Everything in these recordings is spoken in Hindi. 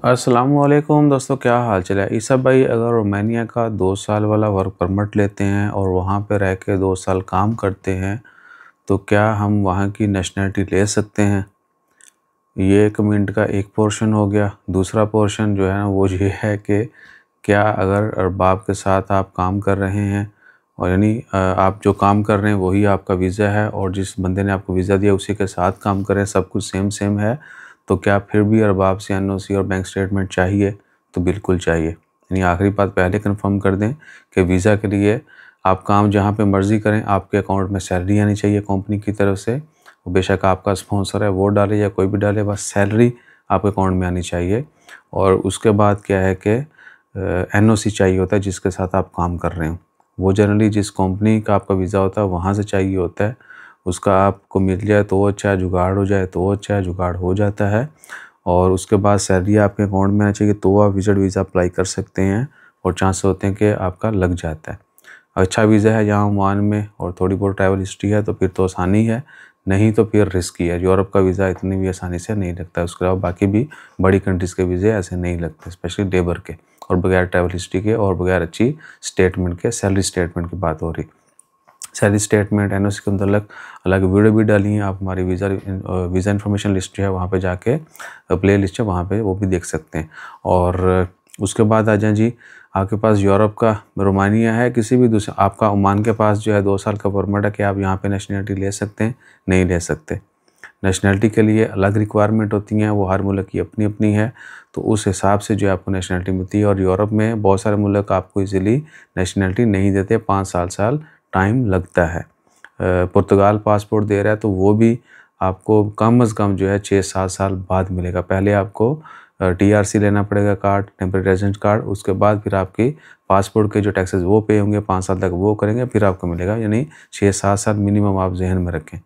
अस्सलामुअलैकुम दोस्तों, क्या हाल चाल है। ईसा भाई अगर रोमानिया का 2 साल वाला वर्क परमिट लेते हैं और वहाँ पे रह के 2 साल काम करते हैं तो क्या हम वहाँ की नेशनलिटी ले सकते हैं। ये कमेंट का एक पोर्शन हो गया। दूसरा पोर्शन जो है ना वो ये है कि क्या अगर अरबाब के साथ आप काम कर रहे हैं और यानी आप जो काम कर रहे हैं वही आपका वीज़ा है और जिस बंदे ने आपको वीज़ा दिया उसी के साथ काम करें, सब कुछ सेम है, तो क्या फिर भी अरबाब से एनओसी और बैंक स्टेटमेंट चाहिए? तो बिल्कुल चाहिए। यानी आखिरी बात पहले कंफर्म कर दें कि वीज़ा के लिए आप काम जहाँ पे मर्ज़ी करें, आपके अकाउंट में सैलरी आनी चाहिए कंपनी की तरफ से। वो बेशक आपका स्पॉन्सर है वो डाले या कोई भी डाले, बस सैलरी आपके अकाउंट में आनी चाहिए। और उसके बाद क्या है कि एनओसी चाहिए होता है जिसके साथ आप काम कर रहे हो। वो जनरली जिस कंपनी का आपका वीज़ा होता है वहाँ से चाहिए होता है। उसका आपको मिल जाए तो अच्छा है, जुगाड़ हो जाए तो अच्छा है, जुगाड़ हो जाता है। और उसके बाद सैलरी आपके अकाउंट में आना चाहिए तो आप विज़िट वीज़ा अप्लाई कर सकते हैं और चांस होते हैं कि आपका लग जाता है। अच्छा वीज़ा है यहाँ ओमान में और थोड़ी बहुत ट्रैवल हिस्ट्री है तो फिर तो आसानी है, नहीं तो फिर रिस्की है। यूरोप का वीज़ा इतनी भी आसानी से नहीं लगता है। उसके अलावा बाकी भी बड़ी कंट्रीज़ के वीज़े ऐसे नहीं लगते, स्पेशली लेबर के और बगैर ट्रैवल हिस्ट्री के और बगैर अच्छी स्टेटमेंट के। सैलरी स्टेटमेंट की बात हो रही, सैलरी स्टेटमेंट एनओसी के अंदर अलग वीडियो भी डाली हैं आप। हमारी वीज़ा इन्फॉर्मेशन लिस्ट जो है वहाँ पे जाके प्ले लिस्ट है वहाँ पे वो भी देख सकते हैं। और उसके बाद आ जाएँ जी, आपके पास यूरोप का रोमानिया है, किसी भी दूसरे आपका ओमान के पास जो है 2 साल का परमिट है कि आप यहाँ पे नेशनलिटी ले सकते हैं, नहीं ले सकते। नेशनलिटी के लिए अलग रिक्वायरमेंट होती हैं, वो हर मुल्क की अपनी अपनी है, तो उस हिसाब से जो है आपको नेशनलिटी मिलती है। और यूरोप में बहुत सारे मुल्क आपको इजीली नेशनलिटी नहीं देते, 5 साल टाइम लगता है। पुर्तगाल पासपोर्ट दे रहा है तो वो भी आपको कम से कम जो है 6-7 साल बाद मिलेगा। पहले आपको टीआरसी लेना पड़ेगा, कार्ड, टेम्परेरी रेजिडेंट कार्ड। उसके बाद फिर आपकी पासपोर्ट के जो टैक्सेस वो पे होंगे, 5 साल तक वो करेंगे, फिर आपको मिलेगा। यानी 6-7 साल मिनिमम आप जहन में रखें।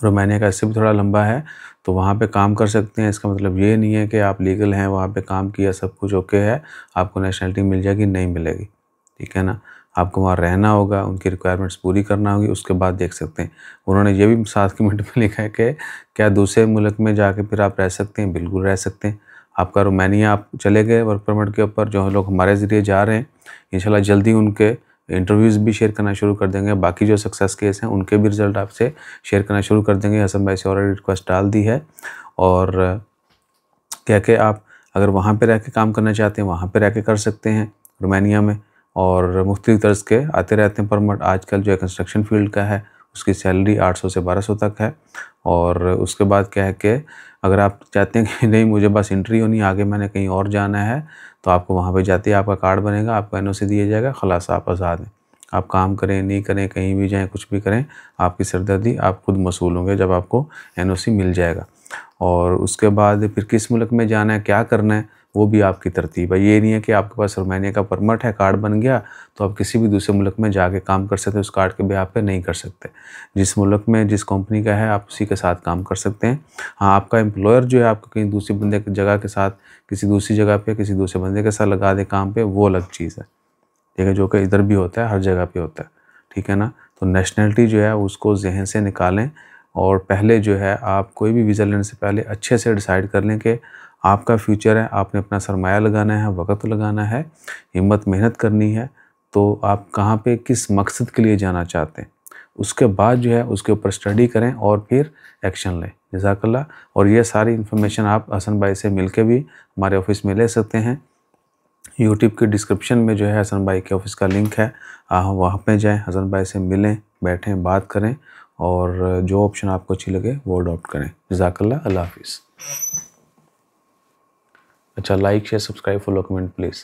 रोमानिया का इससे भी थोड़ा लंबा है, तो वहाँ पे काम कर सकते हैं। इसका मतलब ये नहीं है कि आप लीगल हैं, वहाँ पे काम किया, सब कुछ ओके है, आपको नेशनलिटी मिल जाएगी, नहीं मिलेगी। ठीक है ना, आपको वहाँ रहना होगा, उनकी रिक्वायरमेंट्स पूरी करना होगी, उसके बाद देख सकते हैं। उन्होंने ये भी साथ कमेंट में लिखा है कि क्या दूसरे मुल्क में जाके फिर आप रह सकते हैं? बिल्कुल रह सकते हैं। आपका रोमानिया आप चले गए वर्क परमिट के ऊपर, जो लोग हमारे ज़रिए जा रहे हैं इंशाल्लाह जल्दी उनके इंटरव्यूज़ भी शेयर करना शुरू कर देंगे। बाकी जो सक्सेस केस हैं उनके भी रिज़ल्ट आपसे शेयर करना शुरू कर देंगे। हसन भाई से ऑलरेडी रिक्वेस्ट डाल दी है। और क्या कि आप अगर वहाँ पे रह के काम करना चाहते हैं वहाँ पे रह के कर सकते हैं रोमानिया में। और मुख्तलिफ तर्ज के आते रहते हैं परमिट। आजकल जो है कंस्ट्रक्शन फील्ड का है, उसकी सैलरी 800 से 1200 तक है। और उसके बाद क्या है कि अगर आप चाहते हैं कि नहीं मुझे बस एंट्री होनी, आगे मैंने कहीं और जाना है, तो आपको वहाँ पे जाते ही आपका कार्ड बनेगा, आपको एनओसी दिया जाएगा, खलास आप आज़ाद हैं। आप काम करें नहीं करें, कहीं भी जाएँ, कुछ भी करें, आपकी सरदर्दी आप खुद मसूल होंगे जब आपको एनओसी मिल जाएगा। और उसके बाद फिर किस मुल्क में जाना है, क्या करना है, वो भी आपकी तरतीब है। ये नहीं है कि आपके पास रोमानिया का परमिट है, कार्ड बन गया तो आप किसी भी दूसरे मुल्क में जाके काम कर सकते हैं, उस कार्ड के बिहाफ़ पे नहीं कर सकते। जिस मुल्क में जिस कंपनी का है आप उसी के साथ काम कर सकते हैं। हाँ, आपका एम्प्लॉयर जो है आपको कहीं दूसरी बंदे की जगह के साथ, किसी दूसरी जगह पे किसी दूसरे बंदे के साथ लगा दे काम पे, वो अलग चीज़ है। ठीक है, जो कि इधर भी होता है, हर जगह पे होता है। ठीक है ना, तो नेशनलिटी जो है उसको ज़हन से निकालें। और पहले जो है आप कोई भी वीज़ा लेने से पहले अच्छे से डिसाइड कर लें कि आपका फ्यूचर है, आपने अपना सरमाया लगाना है, वक़्त लगाना है, हिम्मत मेहनत करनी है, तो आप कहाँ पे किस मकसद के लिए जाना चाहते हैं। उसके बाद जो है उसके ऊपर स्टडी करें और फिर एक्शन लें। जज़ाकल्लाह। और ये सारी इन्फॉर्मेशन आप हसन भाई से मिल के भी हमारे ऑफ़िस में ले सकते हैं। यूट्यूब के डिस्क्रिप्शन में जो है हसन भाई के ऑफ़िस का लिंक है, वहाँ पे जाएँ, हसन भाई से मिलें, बैठें, बात करें और जो ऑप्शन आपको अच्छी लगे वो अडॉप्ट करें। जज़ाकल्लाह। अल्लाह हाफ़िज़। अच्छा, like share subscribe follow comment please.